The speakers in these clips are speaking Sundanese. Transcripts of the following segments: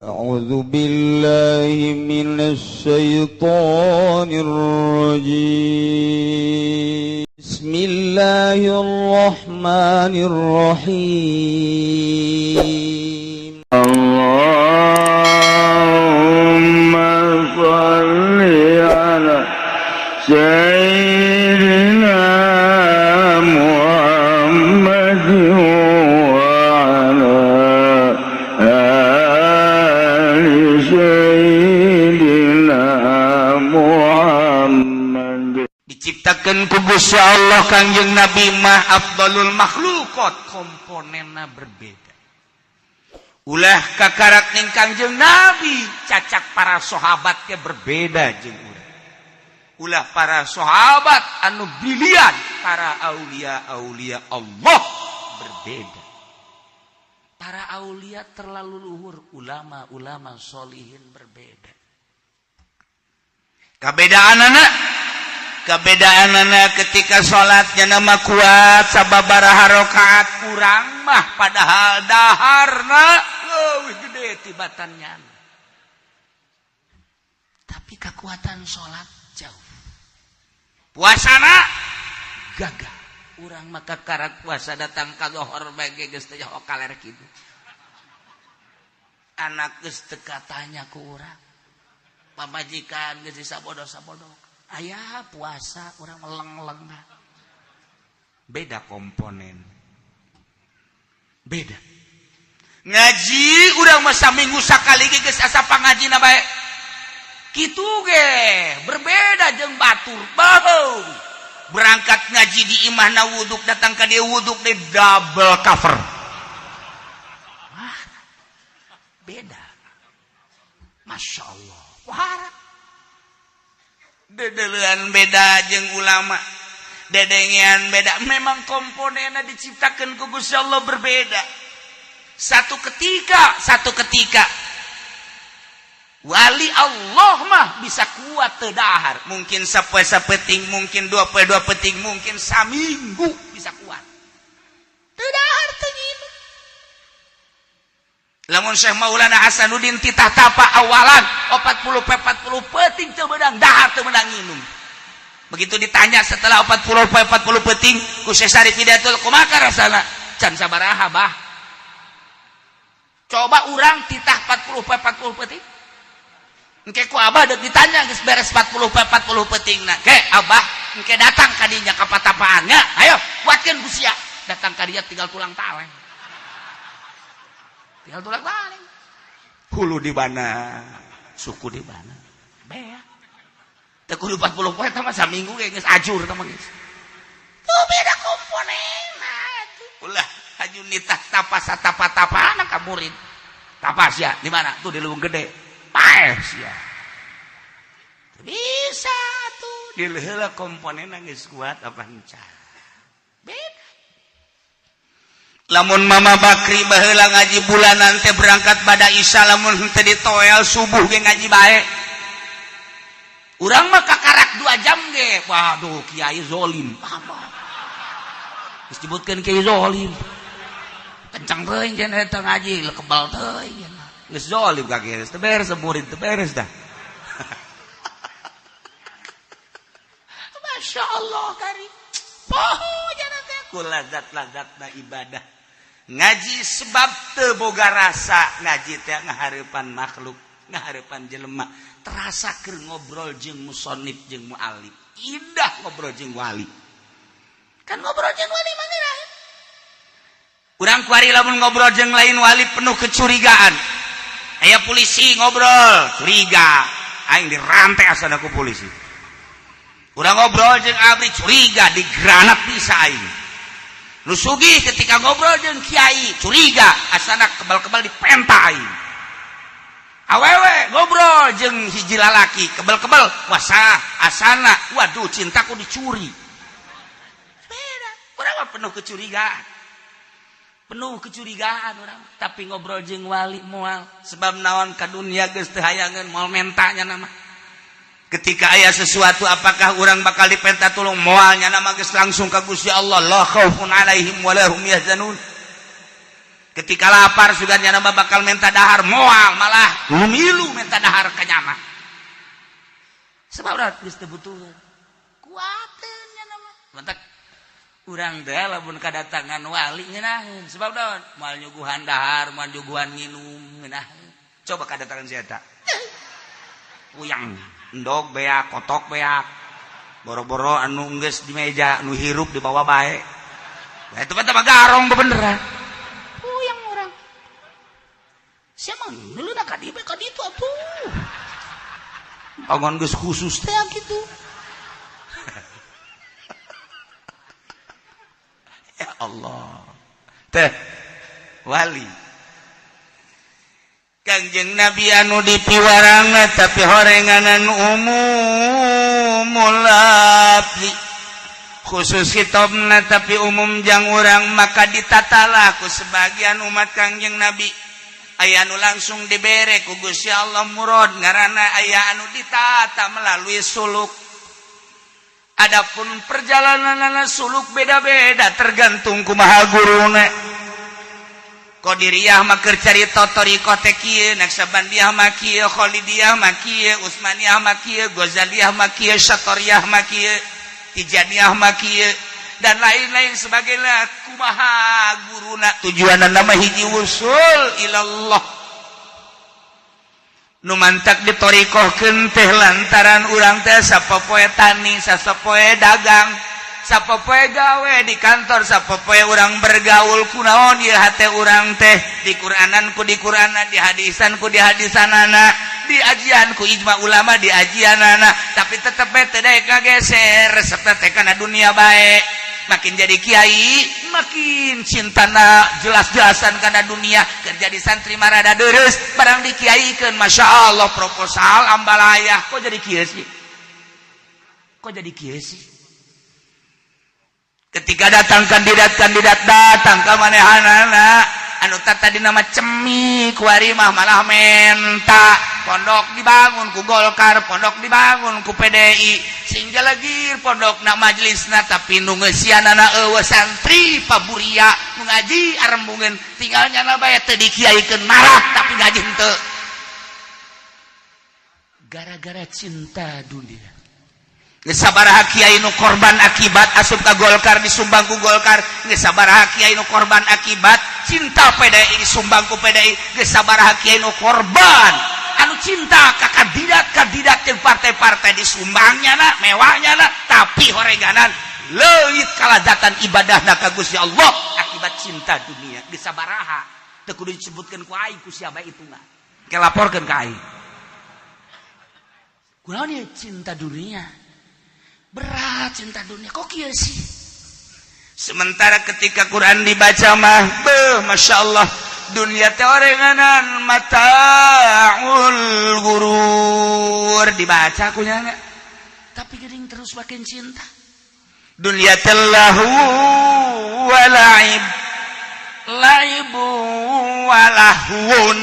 أعوذ بالله من الشيطان الرجيم بسم الله الرحمن الرحيم اللهم صل على سيدنا محمد وعلى آل سيدنا محمد. Diciptakan ku Gusti Allah Kangjeng Nabi mah afdalul makhlukot, komponenna berbeda. Ulah kakarak ning Kangjeng Nabi cacak para sahabat ke berbeda jeung urang. Ulah para sahabat anu brilian, para aulia Allah berbeda. Para aulia terlalu luhur, ulama solihin berbeda. Kebedaanana ketika sholatnya nama kuat sababaraha rakaat kurang mah padahal daharna leuwih gede tibatannya. Tapi kekuatan sholat jauh. Puasana gagah. Urang maka karak puasa datang ka zuhur bage geus teh okaler kitu. Anak geus teu katanya ku urang. Pamajikan geus sabodo-sabodo. Ayah puasa urang meleng-leng. Beda komponen. Beda. Ngaji urang mah saminggu sakali ge geus asa pangajina bae. Kitu ge berbeda jeung batur bau. Berangkat ngaji di imahna wuduk, datang ke dia wuduk di double cover. Wah, beda. Masya Allah. Wah, dedelean beda jeung ulama. Dedengian beda. Memang komponennya diciptakan ku Gusti Allah berbeda. Satu ketika wali Allah mah bisa kuat tedahar. Mungkin sapeting, mungkin 2 peting, mungkin saminggu bisa kuat. Tedahar teginu. Lamun Syekh Maulana Hasanuddin titah tapa awalan 40 peting teu beudang dahar teu beudang nginum. Begitu ditanya setelah 40 peting ku Syekh Syarif Hidayatul kumaha rasana? Can sabaraha bah? Coba urang titah 40 peting. Engke ku abah dek ditanya geus beres 40 petingna. Ke abah engke datang ka dinya ka patapaannya. Ayo kuatkeun ku sia. Datang ka dia tinggal tulang taleng. Tinggal tulang taleng. Hulu di mana? Suku di mana? Bea. Teu kudu 40 poe tah mah saminggu ge geus ajur tah mah geus. Tuh beda komponenna. Ulah haju nitah tapa-tapa ka murid. Tapas ya di mana? Tuh di Leuweung Gede. Paes ya. Bisa tuh dileheula komponen geus kuat apa encan. Beda. Lamun Mama Bakri baheula ngaji bulanan teh berangkat pada Isya lamun teu ditoel subuh ge ngaji bae. Urang mah kakarak 2 jam ge. Waduh kiai zolim. Geus disebutkeun kiai zolim. Kencang teuing cenah eta ngaji, lekebal teuing. Geus zolim kaki, teu beres murid, teu beres dah. Masya Allah kari. Poho jangan teh ku lazat-lazatna ibadah. Ngaji sebab teu boga rasa, ngaji teh ngahareupan makhluk, ngahareupan jelema. Terasa keur ngobrol jeung musonif jeung muallim. Indah ngobrol jeung wali. Kan ngobrol jeung wali mah geurah. Urang kuari lamun ngobrol jeung lain wali penuh kecurigaan. Aya polisi ngobrol, curiga. Aing dirantai asana ku polisi. Urang ngobrol jeung abri curiga, digranat bisa aing. Nu sugih ketika ngobrol jeung kiai, curiga, asana kebal-kebal dipenta aing. Awewe ngobrol jeung hiji lalaki, kebal-kebal, wasa asana, waduh cintaku dicuri. Beda, urang mah penuh kecurigaan. Penuh kecurigaan orang, tapi ngobrol jeung wali moal sebab naon ka dunia geus teu hayangeun moal mentanya nama. Ketika aya sesuatu apakah orang bakal dipenta tulung moalnya nama geus langsung ka Gusti Allah, la khaufun alaihim wa la hum yahzanun. Ketika lapar sugannya nama bakal minta dahar moal malah lumilu minta dahar kanyana. Sebab udah geus teu butuh. Kuateun nya nama. Mantak urang teh lamun kadatangan wali ngeunaheun. Sebab udah moal nyuguhan dahar, moal nyuguhan nginum ngeunaheun. Coba kadatangan si eta. Puyang, endog beak, kotok beak. Boro-boro anu geus di meja, anu hirup di bawah bae. Nah itu mah garong beneran. Puyang orang. Siapa ngeuleuh ka dieu ka ditu atuh. Pangon geus khusus teh gitu. Ya Allah. Teh wali. Kangjeng Nabi anu dipiwarangna tapi horenganan umumul abdi. Khusus hitobna tapi umum jang urang maka ditatala ku sebagian umat Kangjeng Nabi. Aya anu langsung dibere ku Gusti Allah murad ngaranna aya anu ditata melalui suluk. Adapun perjalananna suluk beda-beda tergantung kumaha guruna. Qadiriyah mah keur carita thariqah teh kieu, Naqsabandiyah mah kieu, Khalidiyah mah kieu, Utsmaniyah mah kieu, Ghazaliyah mah kieu, Syatariyah mah kieu, Tijaniyah mah kieu dan lain-lain sebagainya. Kumaha guruna tujuanna mah hiji wusul ilallah. Nu mantak ditorikohkeun teh lantaran urang teh sapopoe tani, sapopoe dagang, sapopoe gawe di kantor, sapopoe urang bergaul kunaon ieu hate urang teh di Qur'anan ku di Qur'anna, di hadisan ku di hadisanana, di ajian ku ijma ulama di ajianana, tapi tetep teh daek ngageser serta teh kana dunia bae. Makin jadi kiai makin cintana jelas-jelasan kana dunia, kerja di santri marada deres barang dikiaikeun Masya Allah proposal ambalayah. Kok jadi kieu sih? Kok jadi kieu sih? Ketika datang kandidat datang ka manehanana anu tadi nama cemik warimah malah menta. Pondok dibangun ku Golkar, pondok dibangun ku PDI, sehingga lagi pondok na majelisna tapi nu ngeusianana eueuh santri paburia nu ngaji arembungeun tinggalnya na bae teu dikiaikeun marak tapi ngaji henteu. Gara-gara cinta dunia. Geus sabaraha kiai nu korban akibat asup ka Golkar disumbang ku Golkar, geus sabaraha kiai nu korban akibat cinta PDI disumbang ku PDI, geus sabaraha kiai nu korban anu cinta ka kandidat jeung partai-partai disumbangnya na mewahnya na tapi horeganan leuwih kaladatan ibadahna ka Gusti Allah akibat cinta dunia. Geus sabaraha teu kudu disebutkeun ku aing ku siapa itu mah ke laporkeun ka aing. Kunaon ieu cinta dunia? Berat cinta dunia kok kieu sih? Sementara ketika Quran dibaca mah Masya Allah dunia teh orenganan mataul gurur dibaca kunyana tapi geuning terus makin cinta. Dunia teh lahu wa laibu wa lahun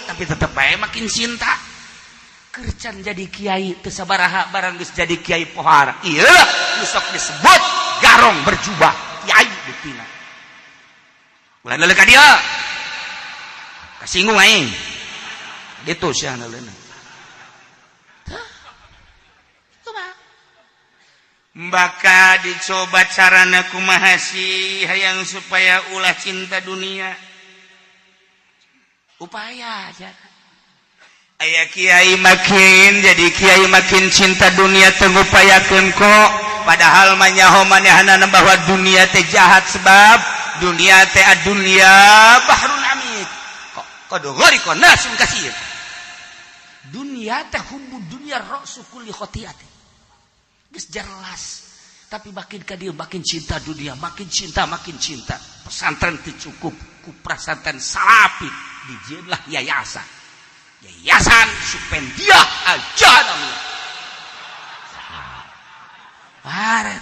tapi tetep bae makin cinta. Kercan jadi kiai teu sabaraha barang geus jadi kiai pohara. Ieu geus sok disebut garong berjubah kiai buktina. Ulah leuleuh ka dieu. Kasinggung aing. Ditu sia leuleuhna. Maka dicoba carana kumaha sih hayang supaya ulah cinta dunia. Upaya aja. Aya kiai makin jadi kiai makin cinta dunia teu ngupayakeun kok padahal mah nyaho manehna bahwa dunia teh jahat sebab dunia teh adunya bahrun amik. Kok dogori kok nasun kasir. Dunia teh hubbu dunia ra'su kulli khati'atin. Geus jelas. Tapi makin ka dieu makin cinta dunia, makin cinta. Pesantren teu cukup ku pesantren salapi dijieunlah yayasan. Yayasan Supendiah aja namanya. Parah.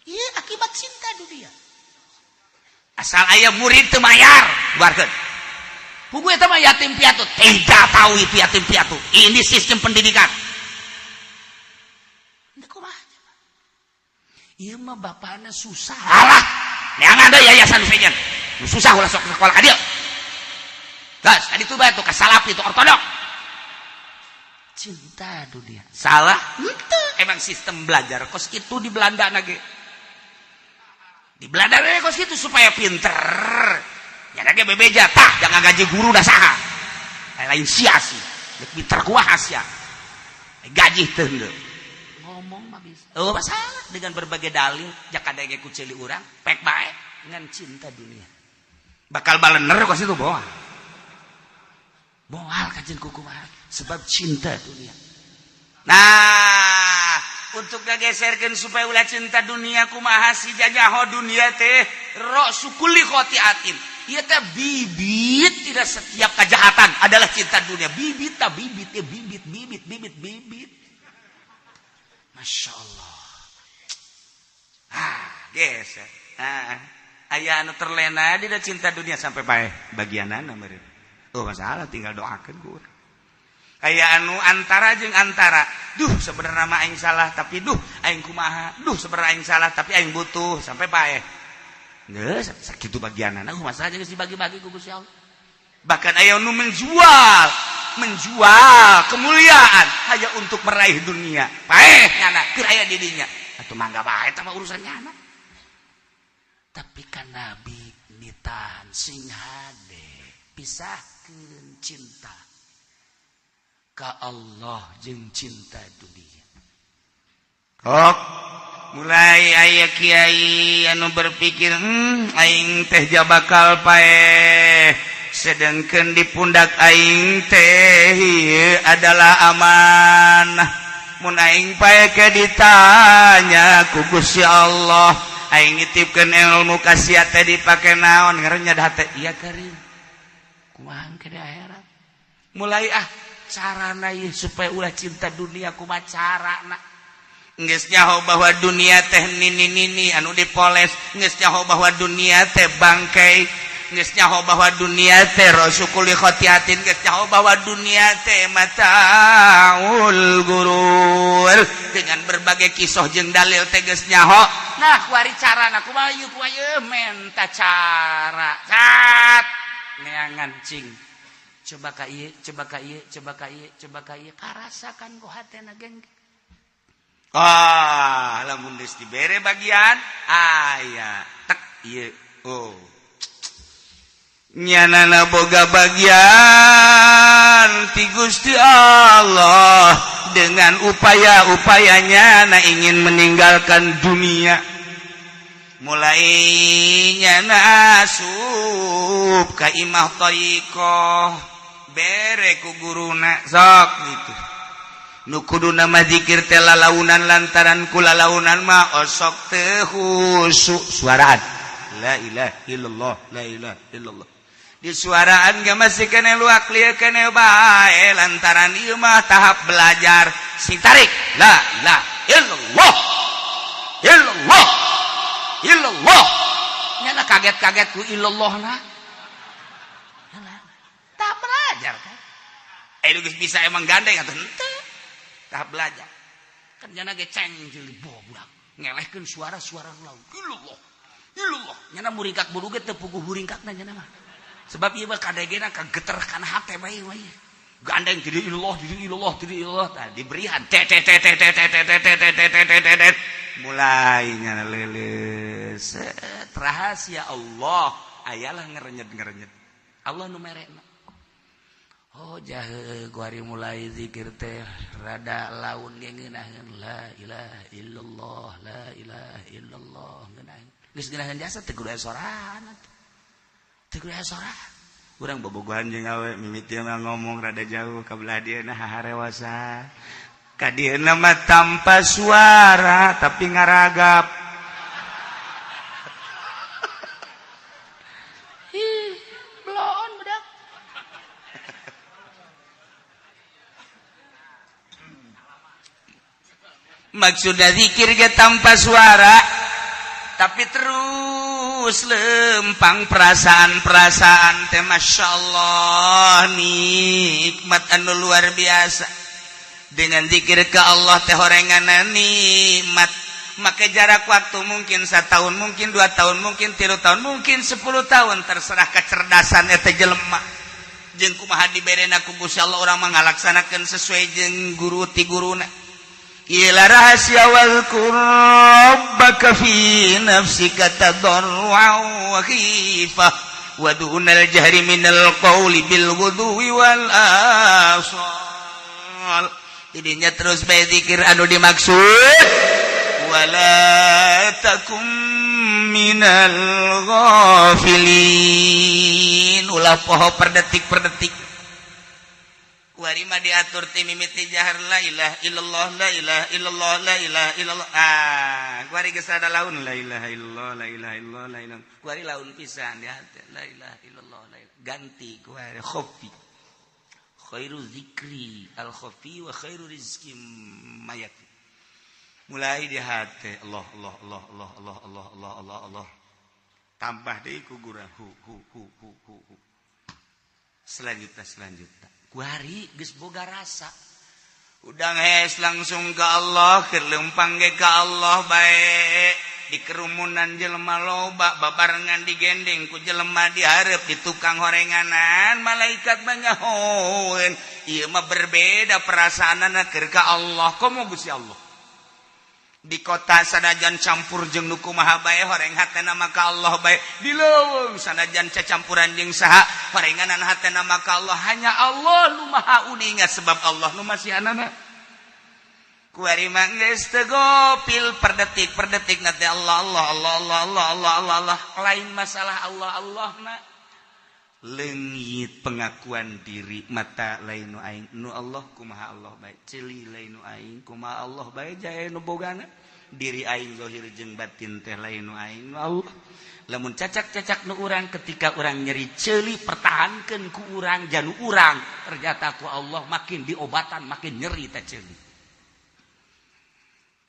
Iya akibat cinta dunia. Asal aya murid teu mayar, buarkeun. Pugu eta mah yatim piatu, tidak tahu itu yatim piatu. Ini sistem pendidikan. Teu kumaha. Ieu mah bapana susah. Alah, neangan deui yayasan sejen susah ulah sok sekolah ka dieu gas adi tuh batu ka salafi itu ortodok cinta dunia salah henteu emang sistem belajar kos kitu di Belanda nage di Belanda kos kitu supaya pinter nya nage bebeja tah jangan gaji guru dah saha lain sia sih pinter kuah sia gaji teu ngomong mah bisa oh masalah dengan berbagai dalil jakada ge ku ceuli urang pek bae ngan cinta dunia bakal balener kos itu boal kajen kumaha sebab cinta dunia. Nah untuk ngageserkeun supaya ulah cinta dunia kumaha si jajaho dunia teh rosukuli khotiatin ieu teh bibit tidak setiap kejahatan adalah cinta dunia bibit ya bibit Masya Allah geser aya anu terlena di cinta dunia sampai bae bagianana meureun oh masalah tinggal doakeun ku urang kayak anu antara duh sebenarnya mah aing salah tapi duh aing kumaha duh sebenarnya aing salah tapi aing butuh sampai bae geus sakitu bagianana masalah geus dibagi-bagi ku Gusti Allah bahkan aya nu menjual kemuliaan hanya untuk meraih dunia bae nyana keur aya di dinya atuh mangga bae tah urusan nyana tapi kan Nabi nitan sing hade pisahkeun cinta ka Allah jeung cinta dunia. Mulai aya kiai anu berpikir aing teh bakal paeh sedengkeun di pundak aing teh ieu adalah amanah mun aing paeh ke ditanya ku Gusti Allah aing nitipkeun ilmu ka sia teh dipake naon ngaranna dah teh ieu karim kumaha ke akhirat mulai carana ieu supaya ulah cinta dunia kumaha carana geus nyaho bahwa dunia teh nini anu dipoles geus nyaho bahwa dunia teh bangkai geus nyaho bahwa dunia teh rasukuli khotiatin geus nyaho bahwa dunia teh mataul gurur dengan berbagai kisah jeung dalil teh geus nyaho nah kuari carana kumaha ieu menta cara cat neangan cing coba ka ieu karasakan ku hatena geng lamun geus dibere bagian aya tek ieu nyanana boga bagian ti Gusti Allah dengan upaya-upayanya na ingin meninggalkan dunia mulai nyana asup ka imah thariqah bere ku guruna sok gitu nu kuduna mah zikir teh lalaunan lantaran kula launan mah osok teu khusyuk suaraan la ilaha illallah la ilaha illallah di suaraan ge masih kene luak lieu kene bae lantaran ieu mah tahap belajar sing tarik la ilaha illallah illallah illallah nyana kaget-kaget ku illallah na tak belajar kan geus bisa emang gandeng atuh henteu tahap belajar kan nyana ge ceng jeung budak ngelehkeun suara-suara laut illallah illallah nyana muringkak bulu ge teu puguh huringkakna nyana mah sebab ieu mah kadegena kageter kana hate bae gandeng jadi illallah tah diberian mulai nyana leuleus rahasia Allah ayalah ngerenyet Allah nu merena jahe guari mulai zikir teh rada laun ngeunaheun la ilaha illallah la ilaha illallah ngeunaheun geus ngeunaheun jasa teh kudu aya sorangan teh kudu aya sorangan urang bobogohan jeung awe mimiti mah ngomong rada jauh ka belah dieuna haharewasa ka dieuna mah tanpa suara tapi ngaragap bloon budak maksudnya zikir ge tanpa suara tapi terus lempang perasaan-perasaan teh Masya Allah nikmat anu luar biasa dengan zikir ke Allah teh horengan nikmat maka jarak waktu mungkin 1 tahun, mungkin 2 tahun, mungkin 3 tahun, mungkin 10 tahun, terserah kecerdasan eta jelema. Jeung kumaha diberena ku Gusti Allah urang mangalaksanakeun sesuai jeung guru ti guruna. Ila rahasia wal rabbaka fi nafsika tadarruan wa khifah wa dunal jahri minal qawli bil ghudwi wal asal. Didinya terus bae zikir anu dimaksud wala takum minal ghafilin. Ulah poho per detik kuari mah diatur ti mimiti jahar la ilaha illallah la ilaha illallah la ilaha illallah. Kuari geus ada laun la ilaha illallah la ilaha illallah la ilaha. Kuari laun pisan di hati la ilaha illallah la ilaha. Ganti kuari khafi khairu zikri al khafi wa khairu rizqi mayat. Mulai di hati Allah Allah Allah Allah Allah Allah Allah Allah Allah. Tambah deui ku gurang hu. Selanjutnya kuari geus boga rasa udang hes langsung ke Allah kelempang ge ka Allah bae di kerumunan jelema loba babarengan digendeng ku jelema dihareup di tukang horenganan malaikat banyahoeun ieu mah berbeda perasaanna keur ka Allah komo Gusti Allah di kota sanajan campur jeung nu kumaha bae horeng hatena maka Allah bae di leuweung sanajan cacampuran jeung saha horenganan hatena maka Allah hanya Allah nu maha uningat sebab Allah nu masihanana kuari mah geus teu gopil per detik nanti Allah lain masalah Allah na leungit pengakuan diri mata lain nu aing nu Allah kumaha Allah bae ceuli lain nu aing kumaha Allah bae jae nu bogana diri aing zahir jeung batin teh lain nu aing nu Allah lamun cacak-cacak nu urang ketika urang nyeri ceuli pertahankeun ku urang janu urang ternyata ku Allah makin diobatan makin nyeri teh ceuli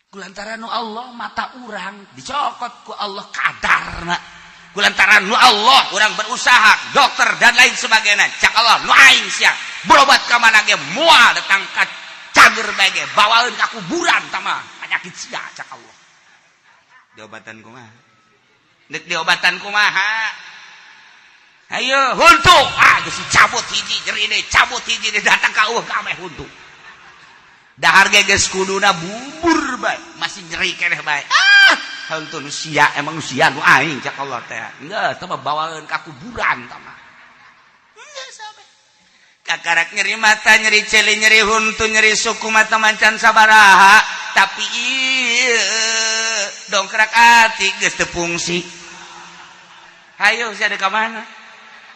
kulantaran nu Allah mata urang dicokot ku Allah kadarna kulantaran nu Allah urang berusaha dokter dan lain sebagainya cak Allah nu aing sia berobat ka mana ge moal datang ka cager bae ge bawaeun ka kuburan tama penyakit sia cak Allah diobatan kumaha deuk diobatan kumaha ayo huntu geus cabut hiji nyeri deui cabut hiji deui datang ka eueuh ka ame huntu dahar ge geus kuduna bubur bae masih nyeri keneh bae hantu nu sia emang nu sia nu aing cak Allah teh geus teh bawaeun ka kuburan tah mah geus sampe kakarak nyeri mata nyeri ceuli nyeri huntu nyeri suku mata mancan sabaraha tapi ieu dongkrak ati geus teu fungsi hayo sia ka mana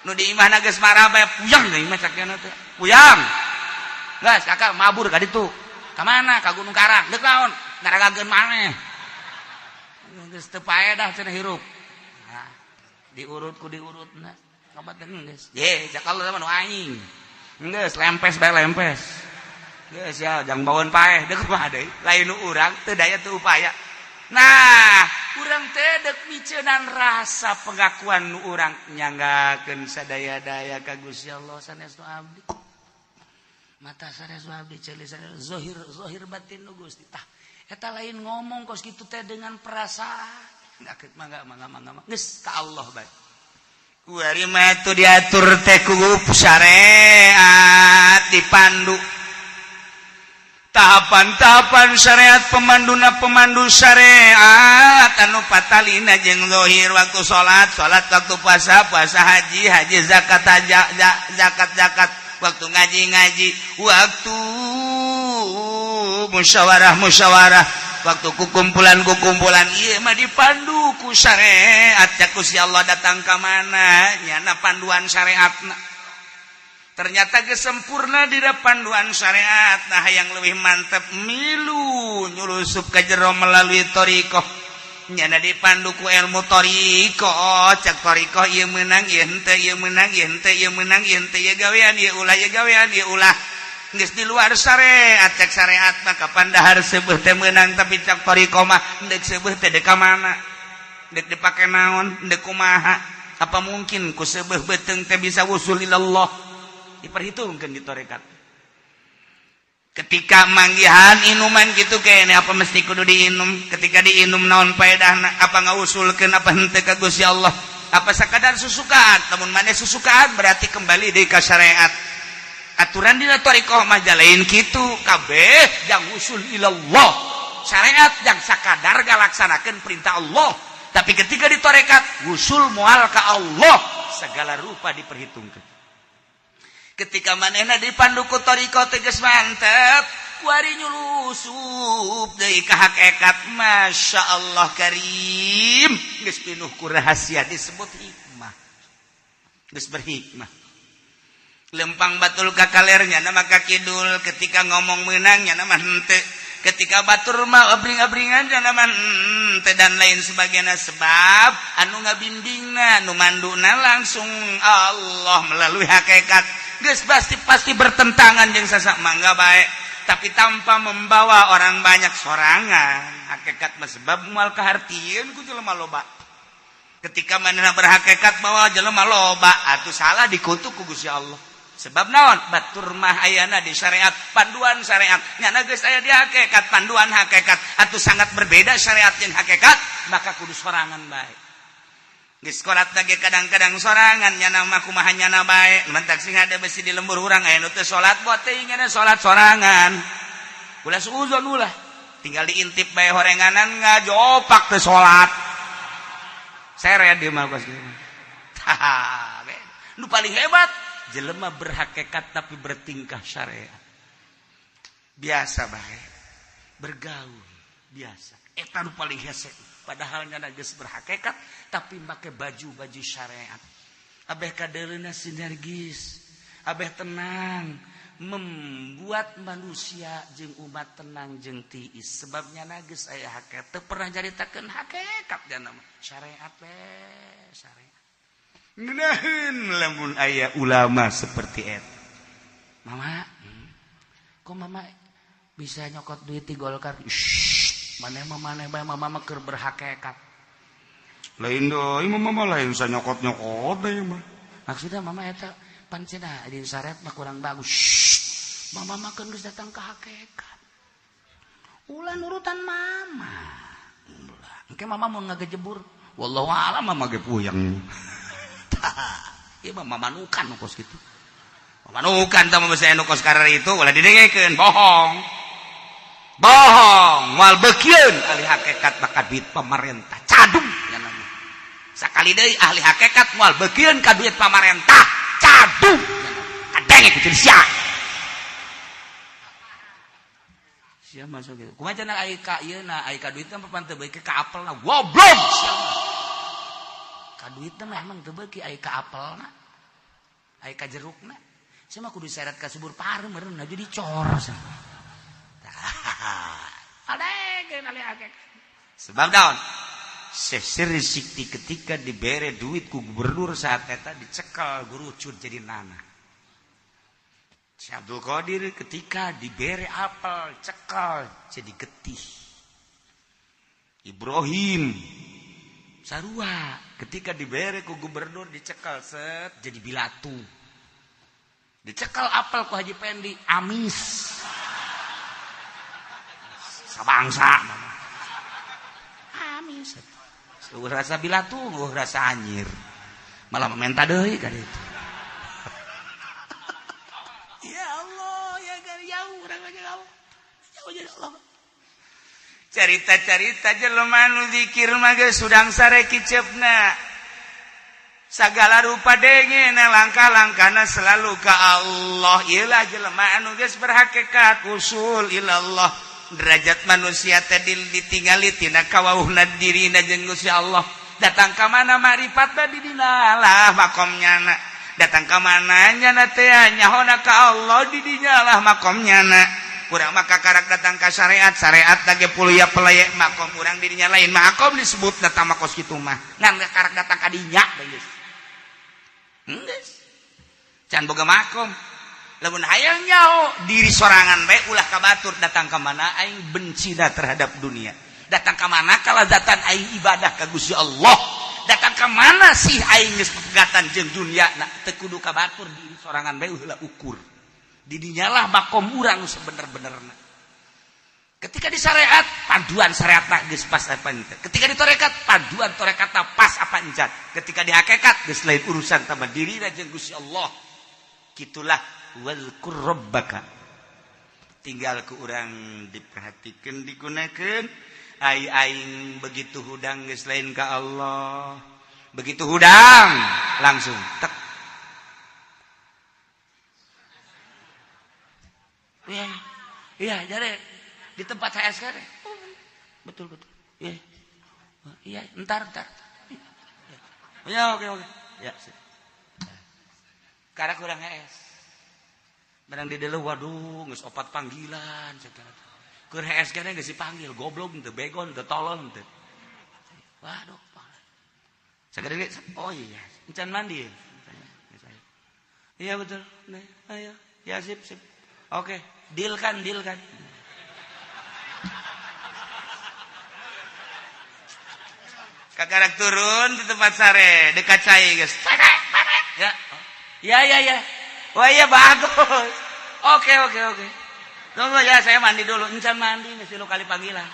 nu di imahna geus marah bae puyang deui mah cakeuna teh puyang geus kakak mabur ka ditu ka mana ka Gunung Karang deuk naon ngaragakeun maneh geus teu paedah cenah hirup. Nah, diurut diurutna. Kabaten geus. Ye, cak Allah mah nu aing. Geus lempes bae lempes. Geus ya jang baeun paeh deuk kumaha deui? Lain nu urang teu daya teu upaya. Nah, urang teh deuk miceunan rasa pengakuan nu urang nyanggakeun sadaya-daya ka Gusti Allah sanes nu abdi. Mata sanes nu abdi ceuli sanes zahir batin nu Gusti tah. Eta lain ngomong kos gitu teh dengan perasaan mangga geus ka Allah bae kuari mah tu diatur teh ku syariat dipandu tahapan-tahapan syariat pemandu syariat anu patalina jeung zahir waktu salat waktu puasa haji zakat zakat waktu ngaji waktu musyawarah waktu kumpulan ieu mah dipandu ku syariat cak Gusti Allah datang ka mana nyana panduan syariatna ternyata geus sempurna di panduan syariat nah yang leuwih mantep milu nyulusup ka jero melalui thariqah nyana dipandu ku ilmu thariqah cak thariqah ieu meunang ieu henteu ieu meunang ieu henteu ieu meunang ieu henteu ieu gawean ieu ulah geus di luar syariat cek syariat mah kapan dahar seueuh teh meunang tapi cek thariqah mah deuk seueuh teh deuk ka mana deuk dipake naon deuk kumaha apa mungkin ku seueuh beuteung teh bisa wusul ilallah diperhitungkeun di tarekat ketika manggihan inuman gitu kayaknya apa mesti kudu diinum, ketika diinum naon faedahna, apa ngausulkeun apa henteu ka Gusti Allah, apa sakadar susukaan, namun maneh susukaan berarti kembali deui ka syariat. Aturan dina thariqah mah lain kitu, kabeh jang usul ilallah. Syariat jang sakadar galaksanakeun perintah Allah, tapi ketika di tarekat usul moal ka Allah, segala rupa diperhitungkeun. Ketika manehna dipandu ku thariqah tegas mantep, wari nyulusup deui ka hakikat. Masya Allah karim, geus pinuh ku rahasia disebut hikmah, geus berhikmah. Lempang batul ka kalernya nama ka kidul, ketika ngomong meunangnya nama henteu, ketika batur mah abring-abringan nama henteu dan lain sebagainya. Sebab anu ngabimbingna anu manduna langsung Allah melalui hakikat. Geus pasti bertentangan jeung sasak mangga bae, tapi tanpa membawa orang banyak sorangan. Hakikat mah sebab moal kahartieun ku jelema loba. Ketika manehna berhakikat bahwa jelema loba, atuh salah dikutuk ku Gusti Allah. Sebab naon? Batur mah ayana di syariat, panduan syariat. Nyana geus aya di hakikat, panduan hakikat. Atuh sangat berbeda syariat jeung hakikat, maka kudu sorangan bae. Geus kolat lagi kadang-kadang sorangan nyana mah kumaha nyana bae. Mentak sing ada besi di lembur urang aya nu teu salat bote ingena salat sorangan. Ulah suuzon ulah. Tinggal diintip bae horenganan ngajopak teu salat. Seret di mah kos. Nu paling hebat jelema berhakikat tapi bertingkah syariat. Biasa bae. Bergaul biasa. Eta nu paling hese. Padahal nyana geus berhakikat tapi make baju syariat. Abeh kadeulina sinergis, abeh tenang, membuat manusia jeung umat tenang jeung tiis. Sebab nyana geus aya hakikat, teu pernah nyaritakeun hakikat janna mah. Syariat we, syariat. Ngeunaheun lamun aya ulama seperti eta. Mama, kok mama bisa nyokot duit di Golkar? Maneh bae mama keur berhakikat. Lain deui mama lain sanyokot-nyokot deui mah. Maksudna mama eta pan cenah di saret mah kurang bagus. Mama mah geus datang ka hakikat. Ulah nurutan mama. Engke mama mun ngagejebur, wallahu a'lam mama ge puyeng. Ieu mah mamanukan kos kitu. Mamanukan tah mah saya nu kos karar itu ulah didengekeun bohong. Bohong, moal beukieun ahli hakikat maka duit pamarentah cadung nyanana. Sakali deui ahli hakikat moal beukieun ka duit pamarentah cadung nyanana. Kadenge ku jeung sia. Sia masuk gitu. Kumaha cenah aya ka ieu na aya ka duit mah pan teu beuki ka apelna. Goblok sia. Ka duit mah emang teu beuki aya ka apelna. Aya ka jerukna. Sia mah kudu seret ka subur parem meureun jadi cor cenah. Sebab daun Syekh Sikti ketika dibere duit ku gubernur saat eta dicekal gurucut jadi nana. Syekh Abdul Qadir ketika dibere apel cekal jadi getih. Ibrahim sarua ketika dibere ku gubernur dicekal set jadi bilatu. Dicekal apel ku Haji Pendi amis. Sabangsa amis rasa bilatu rasa anyir malah mementa deui ka ditu. Ya Allah ya jauh Allah. Carita-carita jelema nu zikir mah geus sudang sare kiceupna sagala rupa dengena langkah-langkahna selalu ka Allah. Ieulah jelema anu geus berhakikat usul ilallah. Derajat manusia tadi ditinggali tina kawauhna dirina jeung Gusti Allah. Datang ka mana marifat di dina lah makomnyana. Datang ka mana nyana teh nyahona ka Allah di dinya lah makomnyana. Urang mah kakarak datang ka syariat, syariat lage puluya pelaya makom urang di dinya lain makom disebut datang makos kitu mah. Ngan kakarak datang ka dinya geus. Geus. Can boga makom. Lamun hayang nyao diri sorangan bae ulah ka batur datang ka mana aing bencina terhadap dunia. Datang ka mana kalazatan aing ibadah ka Gusti Allah. Datang ka mana sih aing geus pegatan jeung dunia na teu kudu ka batur diri sorangan bae ulah ukur. didinyalah makom urang sebener-benerna. Ketika di syariat paduan syariatna geus pas apa entet. Ketika di tarekat paduan tarekatna pas apa encat. Ketika di hakikat geus lain urusan tambah dirina jeung Gusti Allah. Kitulah wazkur rabbaka. Tinggal ke urang diperhatikeun digunakeun aing begitu hudang geus lain ka Allah. Begitu hudang langsung tek. Iya, jare di tempat saya sekarang. Betul. Iya. Iya, entar. Ya, oke. Ya. Karena kurang HS. Barang di delu waduh geus 4 panggilan satana. Keur HS kana geus dipanggil, goblok teu, begon teu, tolol teu. Waduh. Sagede oh iya, encan mandi. Iya betul. Nah, ayo. Ya sip. Oke, deal kan. Kakarak turun di tempat sare dekat cai guys. Ya. Wah iya bagus. Oke. Tunggu ya saya mandi dulu. Encan mandi mesti lu kali panggilan.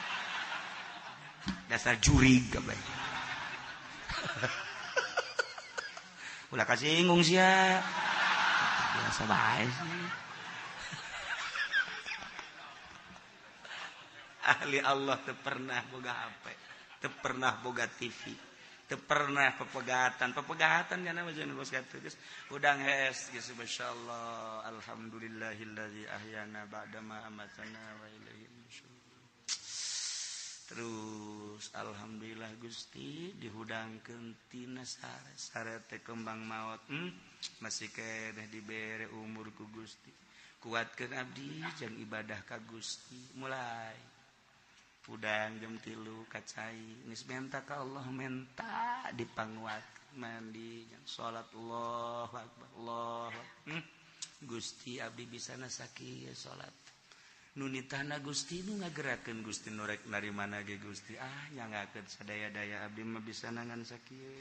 Dasar jurig kabeh. Ulah kasinggung sia. Biasa bae sih. Ahli Allah teu pernah boga HP. Teu pernah boga TV, teu pernah pepegatan kana mah jeung bos kitu geus udang hes geus masyaallah alhamdulillahilladzi ahyana ba'da ma amatana wa ilaihi nusyur. Terus alhamdulillah Gusti dihudangkeun tina sare teh kembang maot masih keneh dibere umur ku Gusti. Kuatkeun abdi jeung ibadah ka Gusti mulai udang jam 3 kacai geus menta ka Allah menta dipanguat mandi jeung salat Allahu akbar Allah Gusti abdi bisana sakieu salat nu nitahna Gusti nu ngagerakeun Gusti nu rek narimana ge Gusti nyangakeun sadaya-daya abdi mah bisana ngan sakieu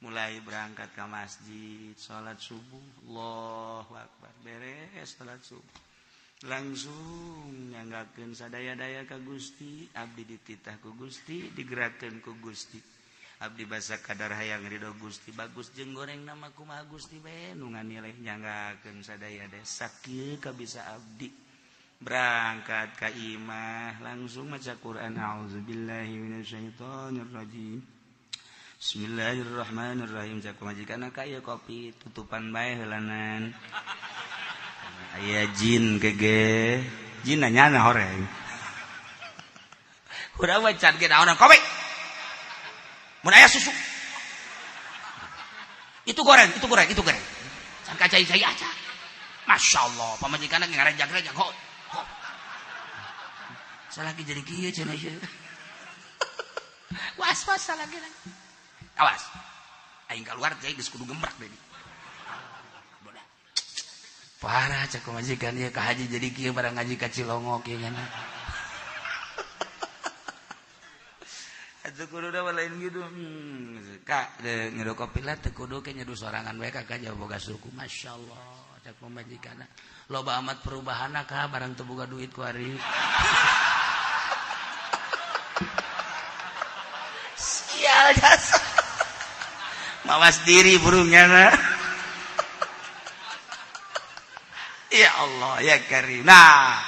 mulai berangkat ka masjid salat subuh Allahu akbar beres salat subuh langsung nyanggakeun sadaya-daya ka Gusti abdi dititah ku Gusti digerakeun ku Gusti abdi basa kadar hayang ridho Gusti bagus jeung goreng nama kumaha Gusti bae nu nganileh nyanggakeun sadaya-daya sakieu ka bisa abdi berangkat ka imah langsung maca Quran auzubillahi minasyaitonir rajim Bismillahirrahmanirrahim cak majikanna ka ieu kopi tutupan bae heulanan aya jin kege jin nanyana horeng udah wacan ge naon kopi mun aya susu itu goreng can kacai-cai aja masyaallah pamajikanna ge ngarejag-rejag ho salaki jadi kieu cenah ieu was salaki awas aing keluar teh geus kudu gembrak deui parah cak majikan dia ka haji jadi kieu barang ngaji ka Cilongok kieu nya. Atuh kudu da lain gitu. Kak ngedo kopi lah teu kudu ke nyedu sorangan bae ka jauh boga suku masyaallah cak majikan. Loba amat perubahanna ka barang teu boga duit ku ari. Sial jasa. Mawas diri burungnya na. Ya Allah ya Karim. Nah,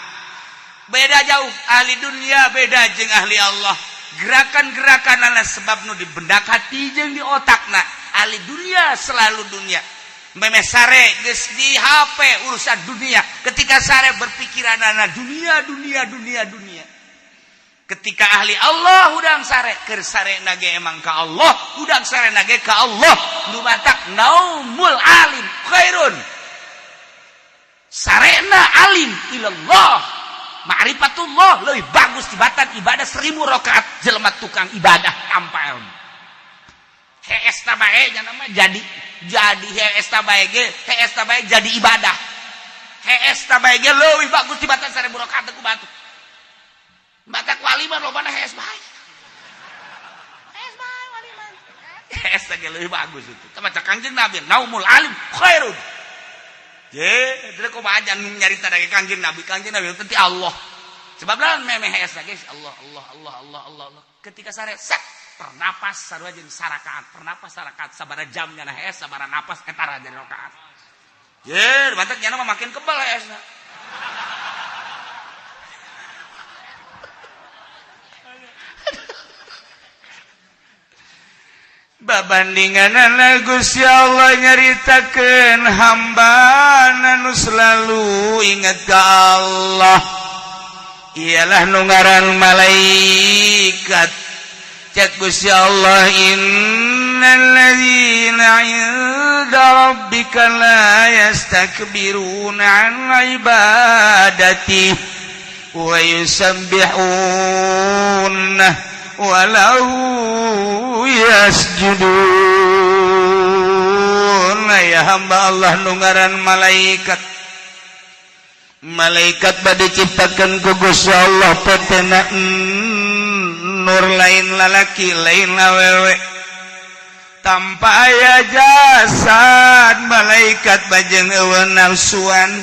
beda jauh ahli dunia beda jeung ahli Allah. Gerakan-gerakan adalah sebab nu dibendak hati jeung di otakna. Ahli dunia selalu dunia. Memeh sare geus di HP urusan dunia. Ketika sare berpikiran ana dunia. Ketika ahli Allah hudang sare keur sare nage emang ka Allah, hudang sare nage ka Allah. Dumatak naumul alim khairun. Sarena alim ilallah ma'rifatullah lebih bagus tibatan ibadah 1000 rakaat jelema tukang ibadah tanpa ilmu hees tabae nya nama jadi hees tabae ge hees tabae jadi ibadah hees tabae ge leuwih bagus tibatan 1000 rakaat ku batu batak waliman lobana hees bae waliman hees ge leuwih bagus itu tama Kangjeng Nabi naumul alim khairun Jadi kok aja nyarita dari kanjeng Nabi nanti Allah. Sebab lawan memeh esa guys, Allah. Ketika sare sak pernapas sarua jeung sarakaat, pernapas sarakaat sabaraha jamnya nah esa sabaraha napas etara jadi rakaat. Mantek nyana mah makin kebal esna. Babandingan Gusti Allah nyaritakeun hamba anu selalu ingat ka Allah ialah nu ngaran malaikat. Cek Gusti Allah, innal ladzina 'inda rabbika la yastakbiruna 'an ibadatihi wa yusabbihuna wa lahu yasjudun. Ya hamba Allah nu ngaran malaikat. Malaikat bade ciptakeun ku Gusti Allah tetena nur lain lalaki lain awewe tanpa aya jasad. Malaikat bajeng eueun nafsuan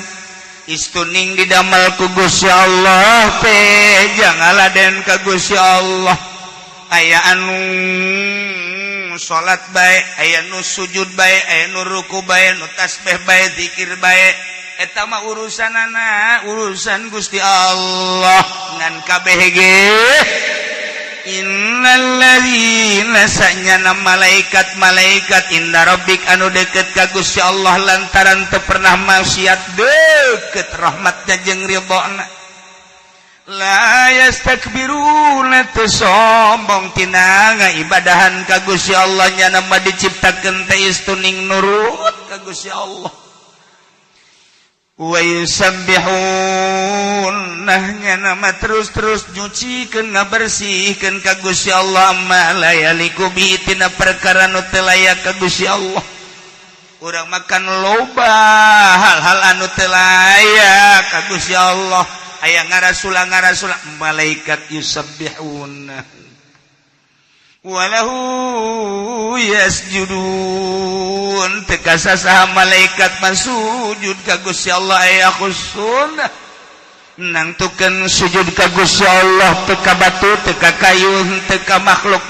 istuning didamel ku Gusti Allah teh jangaladen ka Gusti Allah. Aya anu salat bae, aya nu sujud bae, aya nu ruku bae, nu tasbih bae, zikir bae. Eta mah urusanana urusan Gusti Allah ngan kabeh ge. Innal ladzina sanyana malaikat inda rabbik anu deket ka Gusti Allah lantaran teu pernah maksiat deket rahmatna jeung ridhona. La yastakbiruna teu sombong tina ngaibadahan ka Gusti Allah nya mah diciptakeun teh istuning nurut ka Gusti Allah. Wa yusabbihun nahnya nama terus nyucikeun ngabersihkeun ka Gusti Allah ma la yaliku bi tina perkara nu teu layak ka Gusti Allah. Urang makan loba hal-hal anu teu layak ka Gusti Allah. Aya ngarasula malaikat yusabbihuna walahu yasjudun. Teka sasaha malaikat masujud ka Gusti Allah aya khusun nangtukeun sujud ka Gusti Allah teka batu teka kayu teka makhluk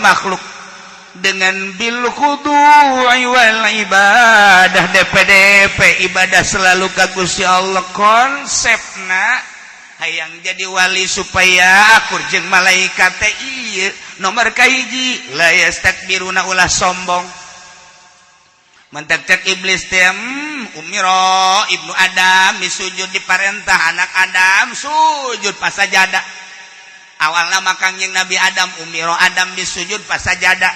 dengan bil khudu'i wal ibadah DPDP ibadah selalu ka Gusti Allah. Konsepna hayang jadi wali supaya akur jeung malaikat teh ieu nomor kahiji la yastakbiruna ulah sombong. Mantak cek iblis teh umiro ibnu Adam disujud diparentah anak Adam sujud pas sajadah. Awalna makang jeung Nabi Adam umiro Adam disujud pas sajadah.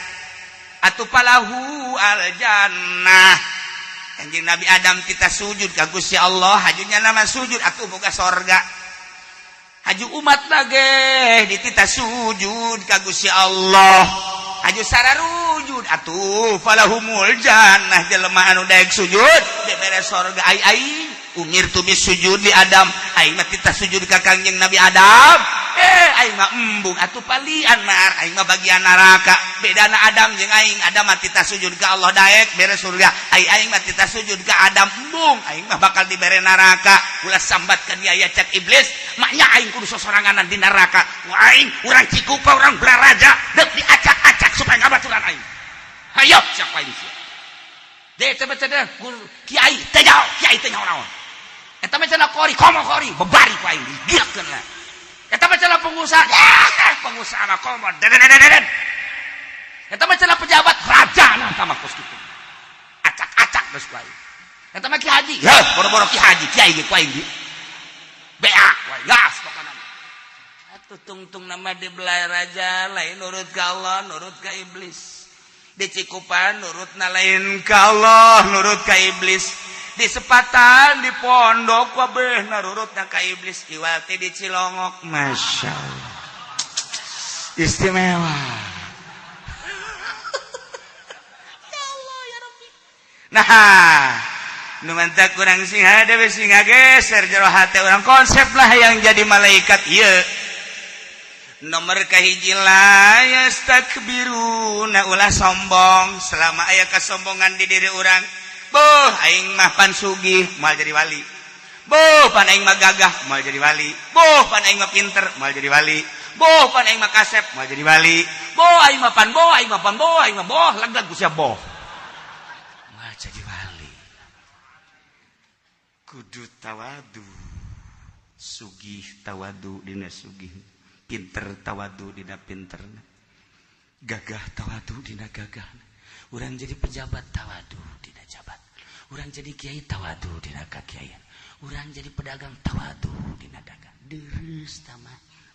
Atu palahu al jannah. Kanjeng Nabi Adam kita sujud ka Gusti Allah hajunya nama sujud atuh boga sorga. Haju umat lagi ditita sujud ka Gusti Allah. Haju sararujud atuh falahumul jannah jelema anu daek sujud beberes sorga. Ai umirtu bisujud li Adam. Ai mah tita sujud ka Kanjeng Nabi Adam. Aing mah embung atuh palian mar aing mah bagian neraka. Bedana Adam jeung aing, Adam mah tita sujud ka Allah daek beres surga. Aing mah tita sujud ka Adam embung, aing mah bakal dibere neraka. Ulah sambatkeun dia aya cek iblis, maknya aing kudu sosoranganan di neraka. Aing urang Cikupa urang Blaraja deuk diacak-acak supaya ngabaturan aing. Hayo sak aing sia. Deh cenah kiai teh naon. Eta mah cenah kori, komo kori, bebari ku aing digirekeun lah. Eta mah cenah pengusaha, pengusaha mah komo deden. Eta mah cenah pejabat kerajaan eta mah kos kitu. Acak-acak geus ku aing. Eta mah Ki Haji, boro-boro Ki Haji, kiai ge ku aing di. Beak ku aing, gas pokona. Atuh tungtung nama di Blaraja lain nurut ka Allah, nurut ka iblis. Di Cikupan nurutna lain ka Allah, nurut ka iblis. Di Sepatan, di pondok kabeh nurutna ka iblis. Iwal teh di Cilongok, masya Allah, istimewa. Ya Allah ya Rabbi. Nah, nu mantak kurang singa dewe singa geser jero hate urang konsep lah yang jadi malaikat ieu. Nomor kahiji la yastakbiruna ulah sombong. Selama aya kasombongan di diri urang Boh aing mah pan sugih moal jadi wali. Boh pan aing mah gagah moal jadi wali. Boh pan aing mah pinter moal jadi wali. Boh pan aing mah kasep moal jadi wali. Boh aing mah pan boh aing mah pan boh aing mah boh lag-lag ku sia boh. Moal jadi wali. Kudu tawadu. Sugih tawadu dina sugih. Pinter tawadu dina pinterna. Gagah tawadu dina gagahna. Urang jadi pejabat tawadu dina jabat. Urang jadi kiai tawadu dina kakiaian. Urang jadi pedagang tawadu dina dagang. Deres tama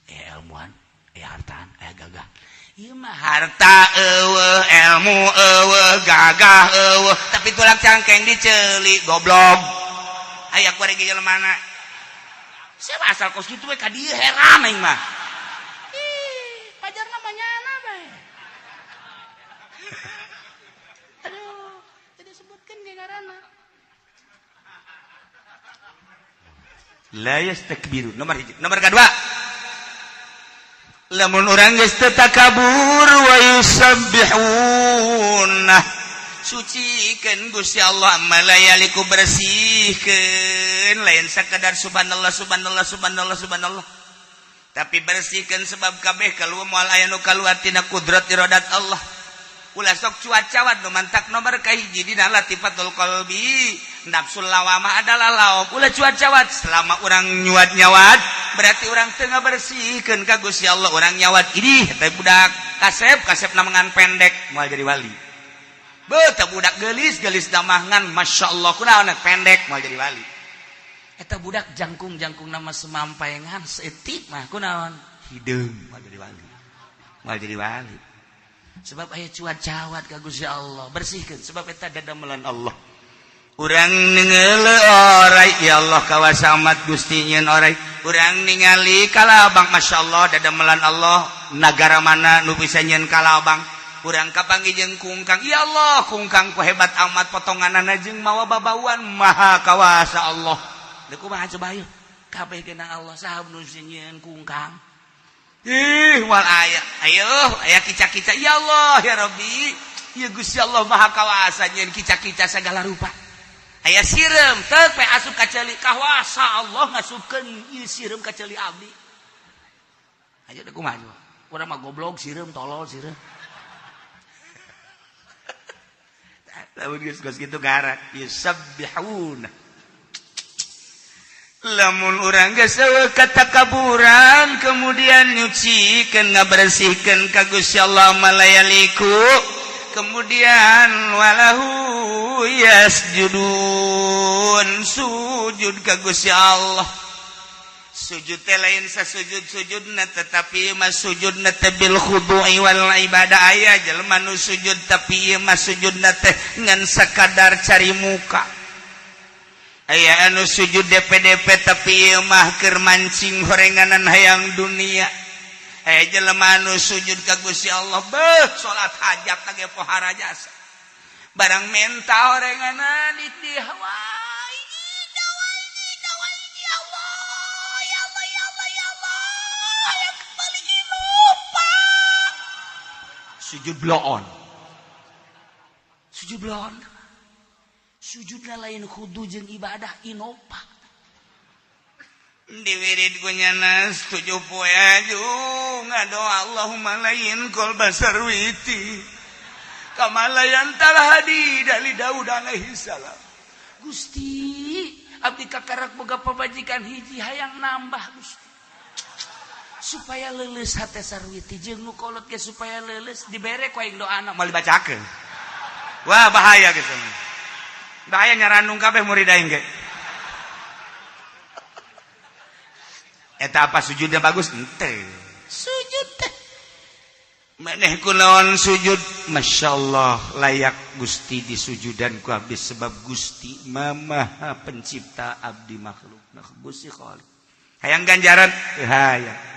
ilmuan, hartaan, gagah. Ieu mah harta eueuh, ilmu eueuh, gagah eueuh, tapi tulak cangkeng diceuli goblok. Aya kuari ge jelemana. Siapa asal kos kitu we ka dieu heran aing mah. Ih, pajarna mah nyana bae. Aduh, tidak sebutkan ngaranna. La yastakbiru. Nomor 1. Nomor kedua. Lamun urang geus teu takabur wa yusabbihun. Sucikeun Gusti Allah malayaliku bersihkeun lain sakadar subhanallah subhanallah subhanallah subhanallah. Tapi bersihkeun sebab kabeh kaluar moal aya nu kaluar tina kudrat iradat Allah. Ulah sok cuaca nu mantak nomor kahiji dina latifatul qalbi nafsul lawamah adalah lauk. Ulah cuaca selama urang nyuat nyawat berarti urang teu ngabersihkeun ka Gusti Allah. Urang nyawat idih teh budak kasep namangan pendek moal jadi wali. Beuh budak geulis damangan masyaallah kunaon pendek moal jadi wali. Eta budak jangkung nama semampaengan seetik mah kunaon hideung moal jadi wali. Moal jadi wali. Sebab aya cuat-cawat ka Gusti Allah bersihkeun sebab eta dadamelan Allah. Urang ningeuleu orai ya Allah kawasa amat Gusti nyeun orai. Urang ningali kalabang masyaallah dadamelan Allah nagara mana nu bisa nyeun kalabang. Urang kapanggih jeung kungkang ya Allah kungkang ku hebat amat potonganana jeung mawa babauan maha kawasa Allah. Da kumaha coba ieu kabeh genang Allah saha nu nyeun kungkang. Wal aya kicak-kicak ya Allah ya Rabbi ya Gusti Allah maha kawasa nyeun kicak-kicak segala rupa. Aya sireum teu pe asup ka ceuli kawasa Allah ngasupkeun ieu sireum ka ceuli abdi. Aja da kumaha coba. Urang mah goblok sireum tolol sireum. Lamun geus kitu garak yusabbihuna. Lamun urang geus katakaburan kemudian nyucikeun ngabersihkeun ka Gusti Allah malayaliku kemudian walahu yasjudun sujud ka Gusti Allah. Sujud teh lain sasujud-sujudna tetapi mah sujudna teh bil khudu'i wal ibadah aya jelema nu sujud tapi ieu mah sujudna teh ngan sakadar cari muka. Aya anu sujud DP-DP tapi ieu mah keur mancing horenganan hayang dunia. Aya jelema anu sujud ka Gusti Allah beuh salat hajat tage pohara jasa. Barang menta horenganan di hawa sujud bloon. Sujud bloon. Sujudna lain khudu jeung ibadah inopa. Diwirid ku nyana 7 poe aju ngadoa Allahumma lain kol basar witi. Kamalayan talhadi dari Daud alaihi salam. Gusti, abdi kakarak boga pabajikan hiji hayang nambah Gusti. Supaya leuleus hate sarwiti jeung nu kolot ge supaya leuleus dibere ku aing doana moal dibacakeun. Wah bahaya gitu. Bahaya nyarandung kabeh murid aing ge. Eta apa sujudnya bagus? Henteu. Sujud teh. Maneh kunaon sujud? Masyaallah layak Gusti disujudan ku abdi sebab Gusti Maha Pencipta abdi makhluk. Nah Gusti Khaliq. Hayang ganjaran teu hayang.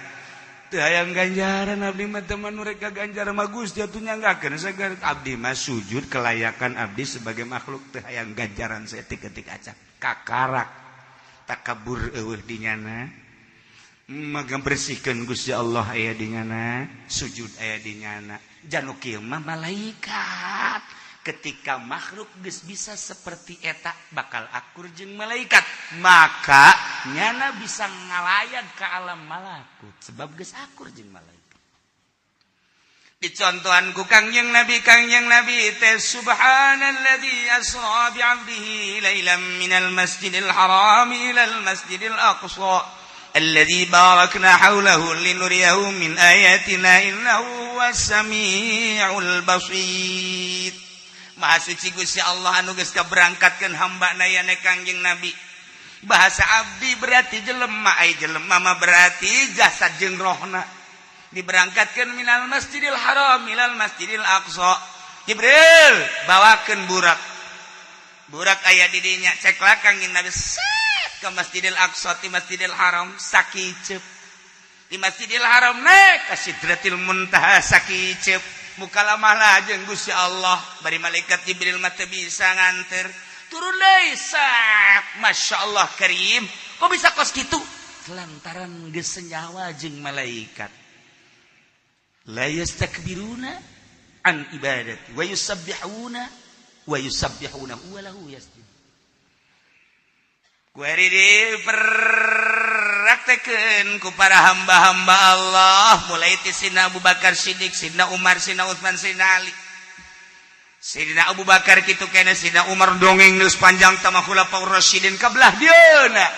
Teu hayang ganjaran abdi mah teman mereka ganjaran mah Gusti atuh nyanggakeun saged abdi mah sujud kelayakan abdi sebagai makhluk teu hayang ganjaran saeutik-eutik acak kakarak takabur eueuh dinyana maga bersihkeun Gusti Allah aya dinyana sujud aya dinyana janu kieu mah malaikat ketika makhluk geus bisa seperti eta bakal akur jeung malaikat, maka nyana bisa ngalayan ke alam malakut sebab geus akur jeung malaikat. Dicontohan ku Kangjeng Nabi teh subhanalladzi asra bi 'abdihi lailan minal masjidil haram ilal masjidil aqsa alladzi barakna haulahu linuriyahu min ayatina innahu huwas samiul basir. Maha suci Gusti Allah anu geus kaberangkatkeun hamba-Na yana Kangjeng Nabi. Bahasa abdi berarti jelema, ai jelema mah berarti jasad jeung rohna. Diberangkatkeun minal masjidil haram ilal masjidil aqsa. Jibril bawakeun burak. Burak aya di dinya, ceklah Kangjeng Nabi set ka Masjidil Aqsa ti Masjidil Haram sakicep. Di Masjidil Haram naik ka Sidratil Muntaha sakicep. Mukalamah jeung Gusti Allah, bari malaikat Jibril mah teu bisa nganter. Turun deui sak, masyaallah karim. Kok bisa kos kitu? Lantaran geus senyawa jeung malaikat. La yastakbiruna an ibadati wa yusabbihuna wa lahu yasjud. Kuari dipraktekeun ku para hamba-hamba Allah mulai ti Sidina Abu Bakar Siddiq, Sidina Umar, Sidina Utsman, Sidina Ali. Sidina Abu Bakar kitu kene, Sidina Umar dongeng geus panjang tama khulafaur rasyidin kabelah dieuna.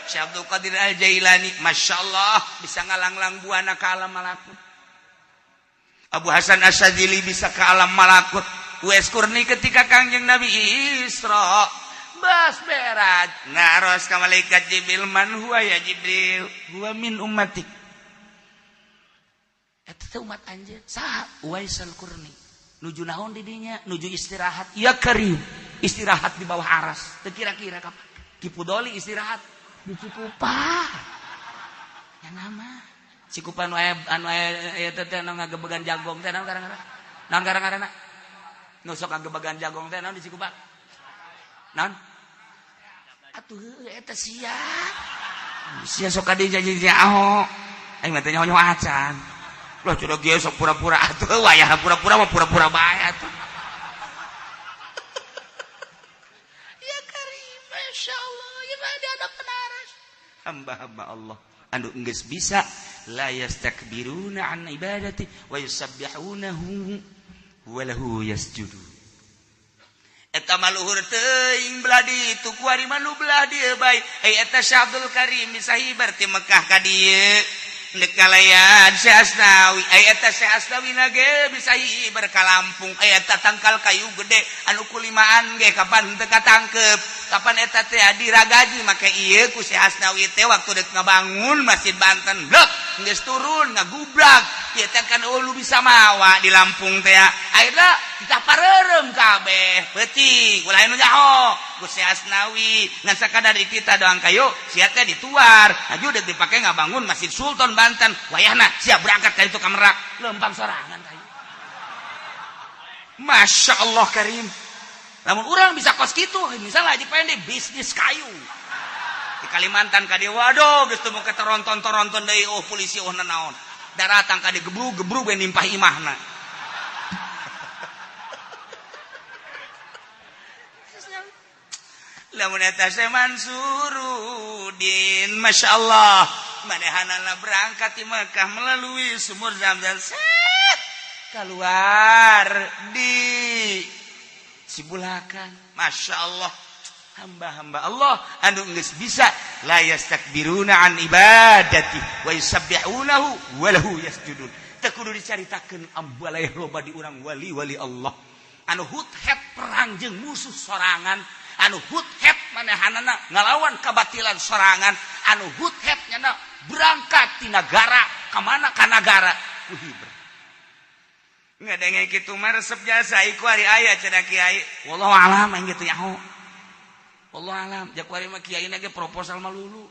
Syekh Abdul Qadir Al-Jailani masyaallah bisa ngalanglang buana ka alam malakut. Abu Hasan Asyadzili bisa ke alam malakut. Uwais Kurni ketika Kangjeng Nabi Isra bas berat ngaros ka malaikat Jibril, man huwa ya Jibril, huwa min ummatik. Eta teh umat anjeun. Saha? Uwais Al-Qurni. Nuju naon di dinya? Nuju istirahat. Ya karim, istirahat di bawah aras. Teu kira-kira kapan? Kipudoli istirahat di Cikupa. Ya nama Cikupan anu aya teh anu ngagebegan jagong teh naon garang-garang? Naon garang-garangna? Nu sok ngagebegan jagong teh naon di Cikupa? Naon? Atuh eta sia. Sia sok ka dieu jadi aho. Aing mah teh nyaho acan. Lah curug ge sok pura-pura atuh wayah pura-pura mah pura-pura bae atuh. Ya karim, masyaallah, ya ada anak penaras. Hamba-hamba Allah anu geus bisa la yastakbiruna an ibadati wa yusabbihunahu wa lahu yasjudun. Eta maluhur teuing belah ditu kuari manu belah dieu bae. Eta Syekh Abdul Karim bisa hibar ti Mekah ka dieu. Neuk kalayan Syekh Asnawi. Eta Syekh Asnawi na ge bisa hibar ka Lampung. Eta tangkal kayu gede anu kulimaan ge kapan teu katangkep. Kapan eta teh diragaji make ieu ku Syekh Asnawi teh waktu deuk ngabangun Masjid Banten. Blok geus turun ngagublag. Ieu teh kan ulu bisa mawa di Lampung teh. Akhirna kita pareurem kabeh peuting ulah anu nyaho ku Syekh Asnawi ngan sakadar kita doang kayu sia teh dituar aju deuk dipake ngabangun Masjid Sultan Banten wayahna sia berangkat ka ditu ka Merak lempang sorangan kayu. Masya Allah karim. Lamun urang bisa kos kitu misalnya aja pendek bisnis kayu di Kalimantan ka dieu waduh geus teu moke toronton deui oh polisi oh naon daratang ka dieu gebrug we nimpah imahna. Lamun eta Syekh Mansurudin masyaallah manehanana berangkat di Mekah melalui sumur Zamzam set keluar di Sibulakan. Masyaallah hamba-hamba Allah anu geus bisa la yastakbiruna an ibadati wa yusabbihunahu wa lahu yasjudun. Teu kudu dicaritakeun ambalaya loba di urang wali-wali Allah anu hut-het perang jeung musuh sorangan, anu hut-het manehanana ngalawan kabatilan sorangan, anu hut-het nyana berangkat ti nagara ka mana ka nagara ku hibra. Ngadenge kitu mah resep jasa iku ari aya cenah kiai. Wallahu alam aing kitu nyaho. Wallahu alam jak kuari mah kiai na ge proposal malulu.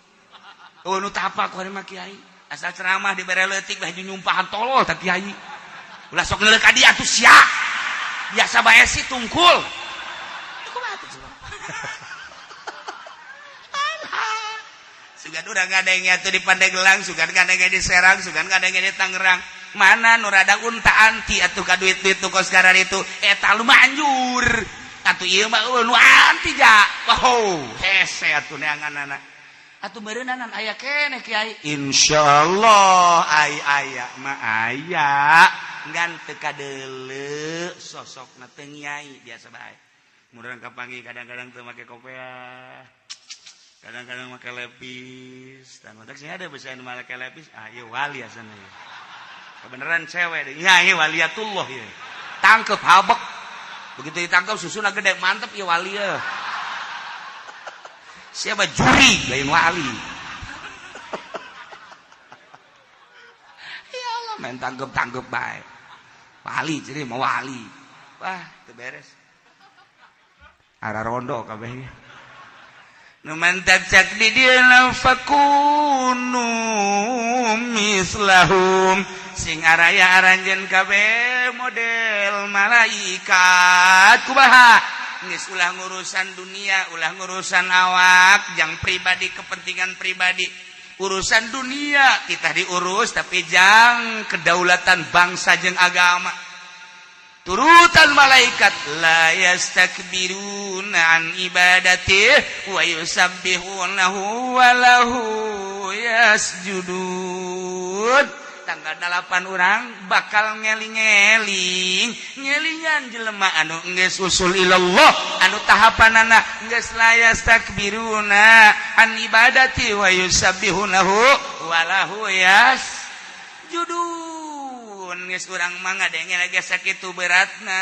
Oh nu tah apa kuari mah kiai. Asal ceramah dibere leutik baju nyumpahan tolol tah kiai. Ulah sok neuleuk ka dieu atuh sia. Biasa bae si tungkul. Sugan urang ngadenge atuh di Pandeglang, sugan ngadenge di Serang, sugan ngadenge di Tangerang. mana nu rada unta anti atuh ka duit-duit tuh kos sekarang itu eta lu manjur atuh ieu mah nu anti ja wow hese atuh neanganana atuh beureunanan aya keneh Kiai insyaallah aya mah aya ngan teu kadeuleu sosokna teu nyai biasa bae murang kapangi kadang-kadang teu make kopiah kadang-kadang make lepis dan matak sih ada bisa nu make lepis ieu wali asana ieu kebenaran cewek deh nyai waliatullah ieu tangkep habek begitu ditangkap susuna gede mantep ieu wali ieu siapa juri lain wali ya Allah main tangkep bae wali jadi mau wali wah teu beres ara rondo kabeh nu mantap cak di dieu fakunu mislahum sing araya aranjeun kabeh model malaikat kumaha geus ulah ngurusan dunia ulah ngurusan awak jang pribadi kepentingan pribadi urusan dunia kita diurus tapi jang kedaulatan bangsa jeung agama turutan malaikat la yastakbiruna an ibadatihi wa yusabbihunahu wa lahu yasjudun tanggal 8 orang bakal ngelingan jelema anu geus usul ilallah anu tahapanana geus la yastakbiruna an ibadati wa yusabbihunahu wa lahu yasjudun geus urang mah ngadenge lagi sakitu beratna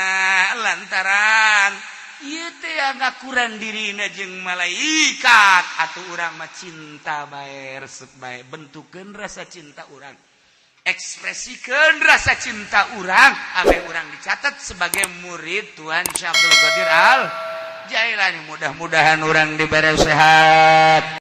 lantaran ieu teh ngakuran dirina jeung malaikat atuh urang mah cinta bae resep bae bentukeun rasa cinta urang ekspresikan rasa cinta urang ame urang dicatat sebagai murid Tuhan Syekh Abdul Qadir Al Jailani mudah-mudahan urang diberi sehat